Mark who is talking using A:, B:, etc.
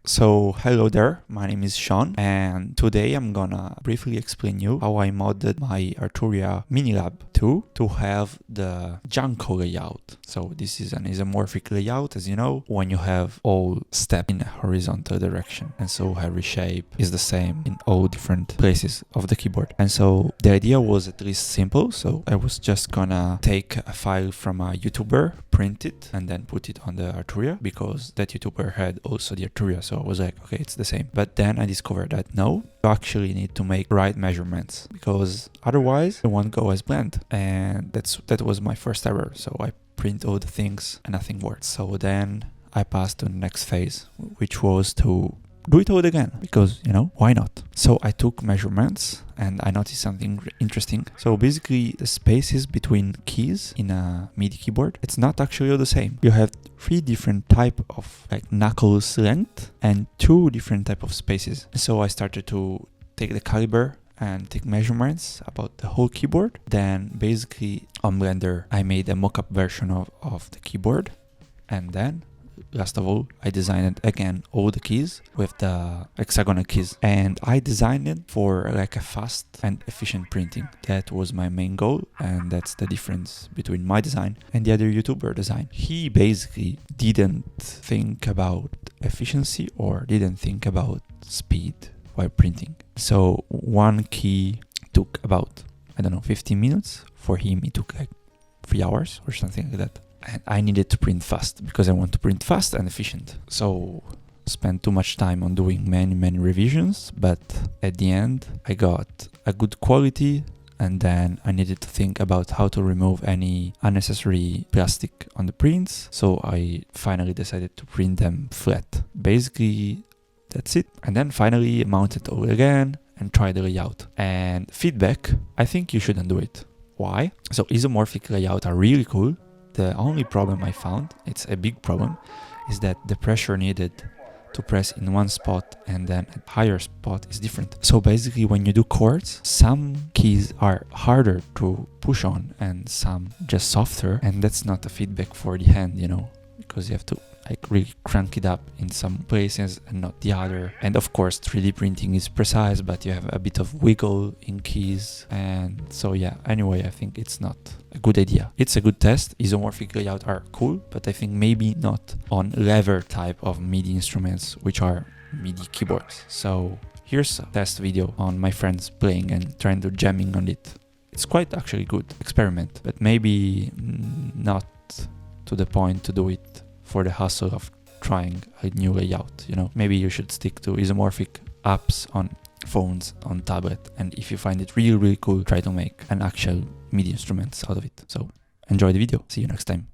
A: So hello there, my name is Sean, and today I'm gonna briefly explain you how I modded my Arturia Minilab 2 to have the Janko layout. So this is an isomorphic layout, as you know, when you have all step in a horizontal direction, and so every shape is the same in all different places of the keyboard. And so the idea was at least simple, so I was just gonna take a file from a YouTuber, print it, and then put it on the Arturia, because that YouTuber had also the Arturia, so I was like, okay, it's the same. But then I discovered that no, you actually need to make right measurements, because otherwise it won't go as planned. And that was my first error. So I print all the things and nothing worked. So then I passed to the next phase, which was to do it all again, because, you know, why not? So I took measurements and I noticed something interesting. So basically the spaces between keys in a MIDI keyboard, it's not actually all the same. You have 3 different type of like knuckles length and 2 different type of spaces. So I started to take the caliber and take measurements about the whole keyboard. Then basically on Blender I made a mock-up version of the keyboard, and then last of all, I designed again all the keys with the hexagonal keys, and I designed it for like a fast and efficient printing. That was my main goal, and that's the difference between my design and the other YouTuber design. He basically didn't think about efficiency or didn't think about speed while printing. So one key took about, I don't know, 15 minutes. For him it took like 3 hours or something like that. And I needed to print fast because I want to print fast and efficient. So spent too much time on doing many revisions, but at the end I got a good quality, and then I needed to think about how to remove any unnecessary plastic on the prints. So I finally decided to print them flat. Basically that's it. And then finally mount it all again and try the layout. And feedback, I think you shouldn't do it. Why? So isomorphic layout are really cool. The only problem I found, it's a big problem, is that the pressure needed to press in one spot and then a higher spot is different. So basically when you do chords, some keys are harder to push on and some just softer, and that's not a feedback for the hand, you know, because you have to like really crank it up in some places and not the other. And of course 3D printing is precise, but you have a bit of wiggle in keys, and so yeah, anyway, I think it's not a good idea. It's a good test. Isomorphic layout are cool, but I think maybe not on lever type of MIDI instruments, which are MIDI keyboards. So here's a test video on my friends playing and trying to jamming on it. It's quite actually good experiment, but maybe not to the point to do it for the hustle of trying a new layout, you know. Maybe you should stick to isomorphic apps on phones, on tablet, and if you find it really cool, try to make an actual MIDI instruments out of it. So enjoy the video. See you next time.